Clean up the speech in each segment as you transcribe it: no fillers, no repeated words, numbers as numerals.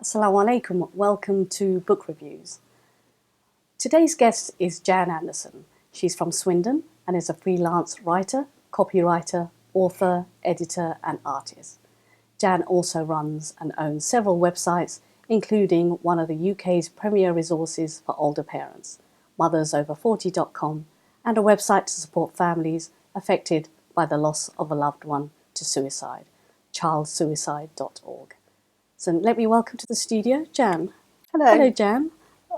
Assalamu alaikum, welcome to Book Reviews. Today's guest is Jan Andersen. She's from Swindon and is a freelance writer, copywriter, author, editor and artist. Jan also runs and owns several websites, including one of the UK's premier resources for older parents, mothersover40.com, and a website to support families affected by the loss of a loved one to suicide, childsuicide.org. So let me welcome to the studio, Jan. Hello. Hello, Jan.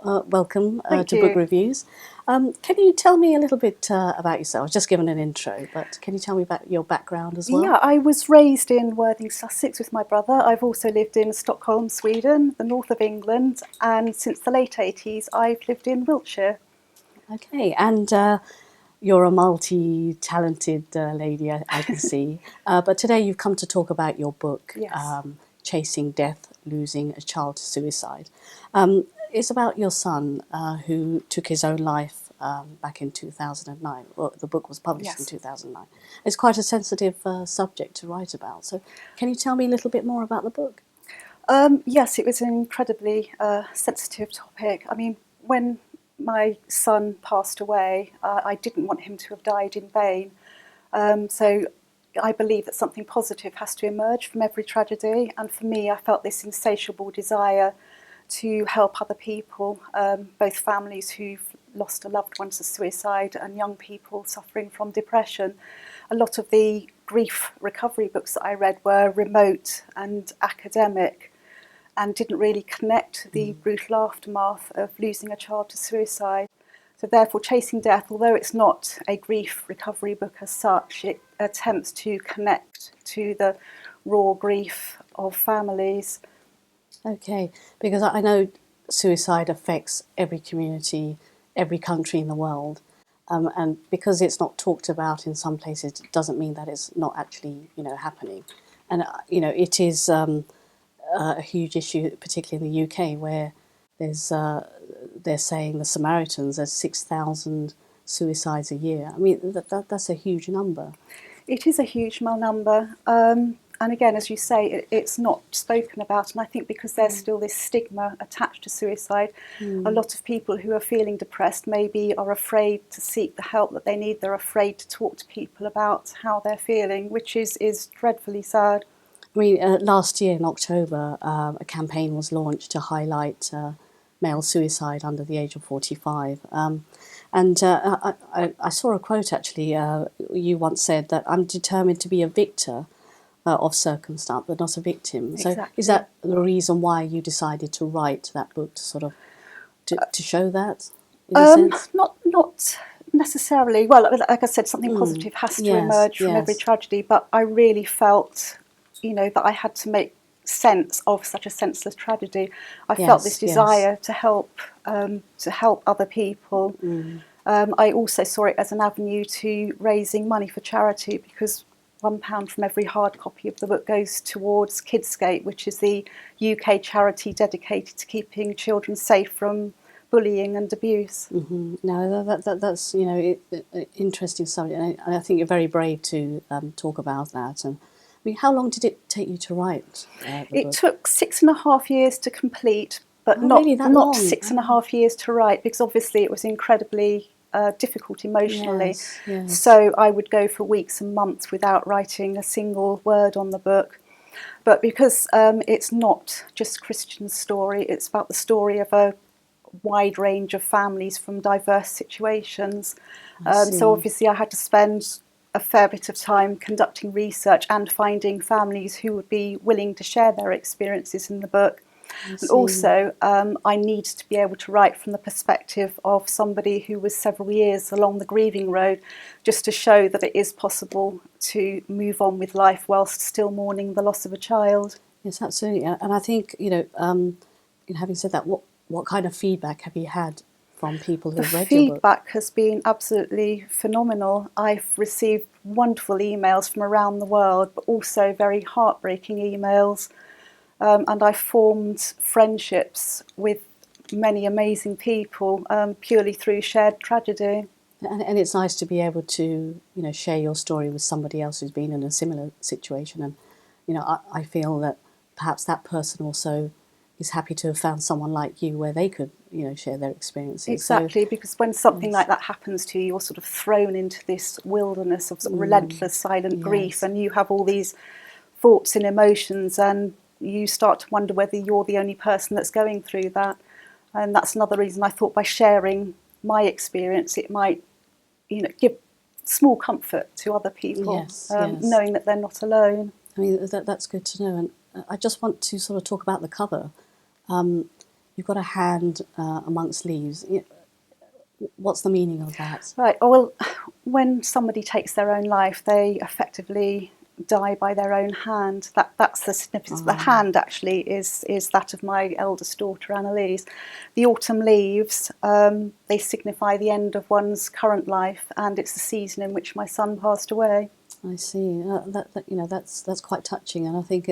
Welcome Thank to you. Book Reviews. Can you tell me a little bit about yourself? I was just given an intro, but can you tell me about your background as well? Yeah, I was raised in Worthing, Sussex with my brother. I've also lived in Stockholm, Sweden, the north of England, and since the late 80s I've lived in Wiltshire. Okay, and you're a multi-talented lady, I can see. But today you've come to talk about your book, Yes. Chasing Death, Losing a Child to Suicide. It's about your son who took his own life back in 2009. Well, the book was published in Yes. 2009. It's quite a sensitive subject to write about. So can you tell me a little bit more about the book? Yes, it was an incredibly sensitive topic. I mean, when my son passed away, I didn't want him to have died in vain. So I believe that something positive has to emerge from every tragedy. And for me, I felt this insatiable desire to help other people, both families who've lost a loved one to suicide and young people suffering from depression. A lot of the grief recovery books that I read were remote and academic and didn't really connect the brutal aftermath of losing a child to suicide. So therefore, Chasing Death, although it's not a grief recovery book as such, it attempts to connect to the raw grief of families. Okay, because I know suicide affects every community, every country in the world. And because it's not talked about in some places, it doesn't mean that it's not actually, happening. And, it is a huge issue, particularly in the UK, where there's they're saying the Samaritans, there's 6,000 suicides a year. I mean, that's a huge number. It is a huge number. And again, as you say, it's not spoken about. And I think because there's still this stigma attached to suicide, a lot of people who are feeling depressed maybe are afraid to seek the help that they need. They're afraid to talk to people about how they're feeling, which is dreadfully sad. I mean, last year in October, a campaign was launched to highlight male suicide under the age of 45. I saw a quote actually. You once said that I'm determined to be a victor of circumstance, but not a victim. So Exactly. is that the reason why you decided to write that book, to sort of to show that, in a sense? Not necessarily. Well, like I said, something positive has to Yes, emerge from every yes. tragedy. But I really felt, that I had to make sense of such a senseless tragedy. I felt this Yes, yes. desire to help other people. I also saw it as an avenue to raising money for charity because £1 from every hard copy of the book goes towards Kidscape, which is the UK charity dedicated to keeping children safe from bullying and abuse. No, that's interesting subject, and I think you're very brave to talk about that. And I mean, how long did it take you to write the It book? took 6.5 years to complete, but Oh, really, that not long? 6.5 years to write, because obviously it was incredibly difficult emotionally. Yes, yes. So I would go for weeks and months without writing a single word on the book. But because it's not just Christian's story, it's about the story of a wide range of families from diverse situations. I see. So obviously I had to spend a fair bit of time conducting research and finding families who would be willing to share their experiences in the book. I And see. also, I needed to be able to write from the perspective of somebody who was several years along the grieving road, just to show that it is possible to move on with life whilst still mourning the loss of a child. Yes, absolutely. And I think, having said that, what kind of feedback have you had from people The who've read your book? feedback has been absolutely phenomenal. I've received wonderful emails from around the world, but also very heartbreaking emails. And I formed friendships with many amazing people purely through shared tragedy. And it's nice to be able to, share your story with somebody else who's been in a similar situation. And, I feel that perhaps that person also is happy to have found someone like you where they could, share their experiences. Exactly, because when something like that happens to you, you're sort of thrown into this wilderness of sort of relentless, silent grief, and you have all these thoughts and emotions, and you start to wonder whether you're the only person that's going through that. And that's another reason I thought by sharing my experience, it might, give small comfort to other people, knowing that they're not alone. I mean, that's good to know. And I just want to sort of talk about the cover. You've got a hand amongst leaves. What's the meaning of that? Right. Well, when somebody takes their own life, they effectively die by their own hand. That's the significance. The hand actually is that of my eldest daughter, Annalise. The autumn leaves, they signify the end of one's current life, and it's the season in which my son passed away. I see. That's quite touching, and I think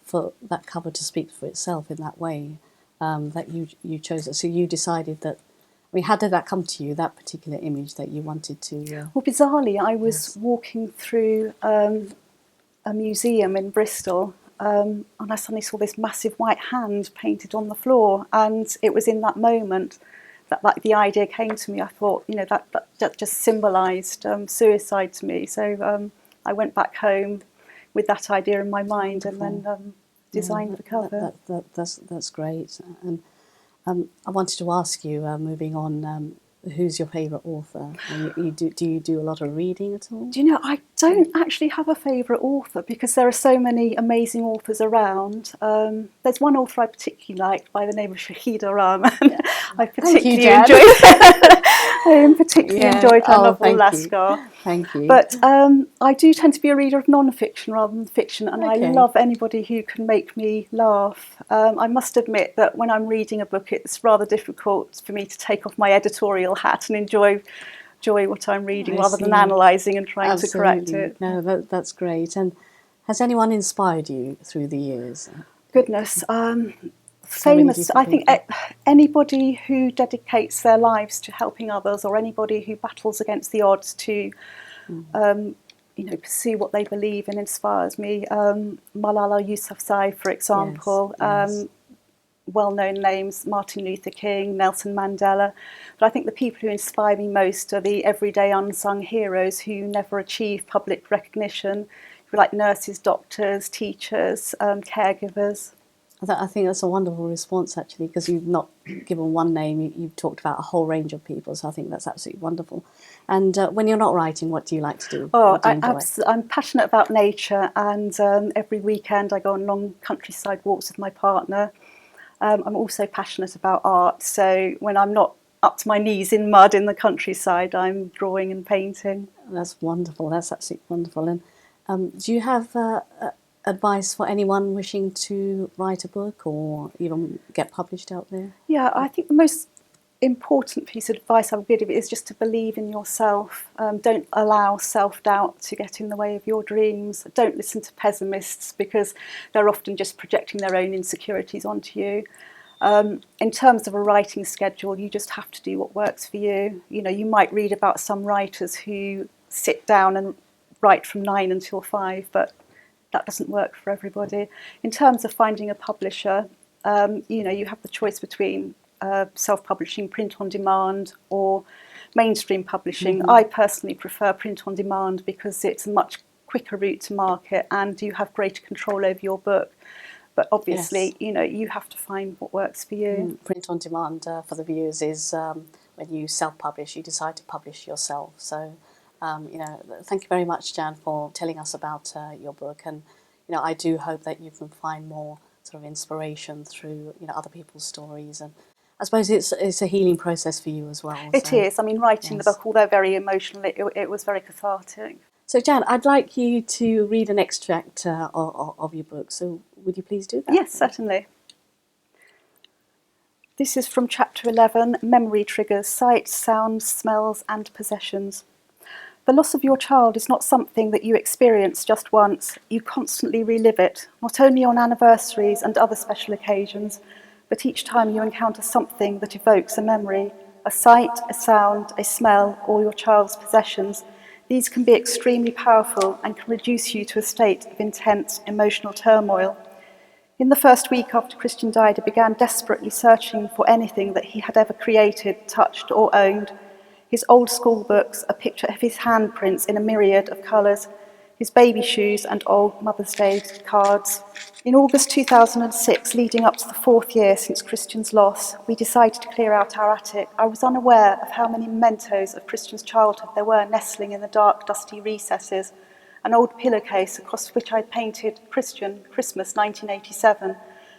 for that cover to speak for itself in that way, that you chose it. So you decided that. I mean, how did that come to you? That particular image that you wanted to. Well, bizarrely, I was walking through a museum in Bristol, and I suddenly saw this massive white hand painted on the floor, and it was in that moment that the idea came to me. I thought, that just symbolised suicide to me. So I went back home with that idea in my mind, and then designed the cover. That's great. And I wanted to ask you, moving on, who's your favourite author? And do you do a lot of reading at all? Do you know, I don't actually have a favourite author because there are so many amazing authors around. There's one author I particularly liked by the name of Shahida Rahman. I particularly enjoyed her novel Lascar. Thank you. But I do tend to be a reader of non-fiction rather than fiction, and I love anybody who can make me laugh. I must admit that when I'm reading a book, it's rather difficult for me to take off my editorial hat and enjoy what I'm reading rather than analysing and trying to correct it. No, that's great. And has anyone inspired you through the years? Goodness, famous. I think anybody who dedicates their lives to helping others, or anybody who battles against the odds to, pursue what they believe in, inspires me. Malala Yousafzai, for example. Yes. Well-known names: Martin Luther King, Nelson Mandela. But I think the people who inspire me most are the everyday unsung heroes who never achieve public recognition, like nurses, doctors, teachers, caregivers. I think that's a wonderful response, actually, because you've not given one name, you've talked about a whole range of people, so I think that's absolutely wonderful. And when you're not writing, what do you like to do? I'm passionate about nature, and every weekend I go on long countryside walks with my partner. I'm also passionate about art, so when I'm not up to my knees in mud in the countryside, I'm drawing and painting. That's wonderful, that's absolutely wonderful. And do you have advice for anyone wishing to write a book or even get published out there? Yeah, I think the most important piece of advice I would give is just to believe in yourself. Don't allow self-doubt to get in the way of your dreams. Don't listen to pessimists because they're often just projecting their own insecurities onto you. In terms of a writing schedule, you just have to do what works for you. You might read about some writers who sit down and write from 9 until 5, but that doesn't work for everybody. In terms of finding a publisher, you have the choice between self-publishing, print on demand, or mainstream publishing. I personally prefer print on demand because it's a much quicker route to market and you have greater control over your book. But obviously, you have to find what works for you. Print on demand, for the viewers, is when you self-publish, you decide to publish yourself. So, thank you very much, Jan, for telling us about your book. And, I do hope that you can find more sort of inspiration through, other people's stories. And I suppose it's a healing process for you as well. It is. I mean, writing the book, although very emotional, it was very cathartic. So, Jan, I'd like you to read an extract of your book. So would you please do that? Yes, certainly. This is from Chapter 11, Memory Triggers, Sights, Sounds, Smells and Possessions. The loss of your child is not something that you experience just once. You constantly relive it, not only on anniversaries and other special occasions, but each time you encounter something that evokes a memory, a sight, a sound, a smell, or your child's possessions. These can be extremely powerful and can reduce you to a state of intense emotional turmoil. In the first week after Christian died, I began desperately searching for anything that he had ever created, touched, or owned. His old school books, a picture of his handprints in a myriad of colours, his baby shoes and old Mother's Day cards. In August 2006, leading up to the 4th year since Christian's loss, we decided to clear out our attic. I was unaware of how many mementos of Christian's childhood there were nestling in the dark, dusty recesses. An old pillowcase across which I'd painted Christian Christmas 1987,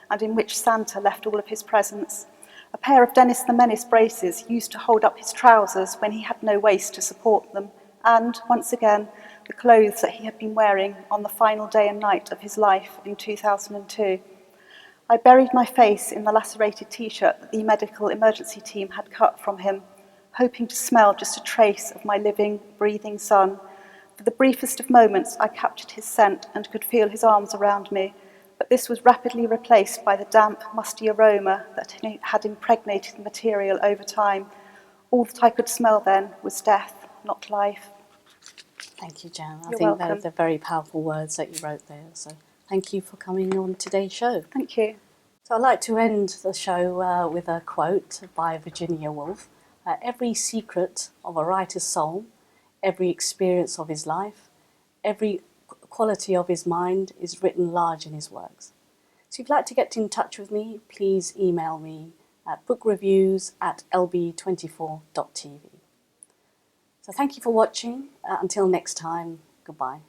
and in which Santa left all of his presents. A pair of Dennis the Menace braces used to hold up his trousers when he had no waist to support them, and, once again, the clothes that he had been wearing on the final day and night of his life in 2002. I buried my face in the lacerated T-shirt that the medical emergency team had cut from him, hoping to smell just a trace of my living, breathing son. For the briefest of moments, I captured his scent and could feel his arms around me, but this was rapidly replaced by the damp, musty aroma that had impregnated the material over time. All that I could smell then was death, not life. Thank you, Jan. I You're think welcome. they're very powerful words that you wrote there. So thank you for coming on today's show. Thank you. So I'd like to end the show with a quote by Virginia Woolf. Every secret of a writer's soul, every experience of his life, every quality of his mind is written large in his works. So if you'd like to get in touch with me, please email me at bookreviews@lb24.tv. So thank you for watching. Until next time, goodbye.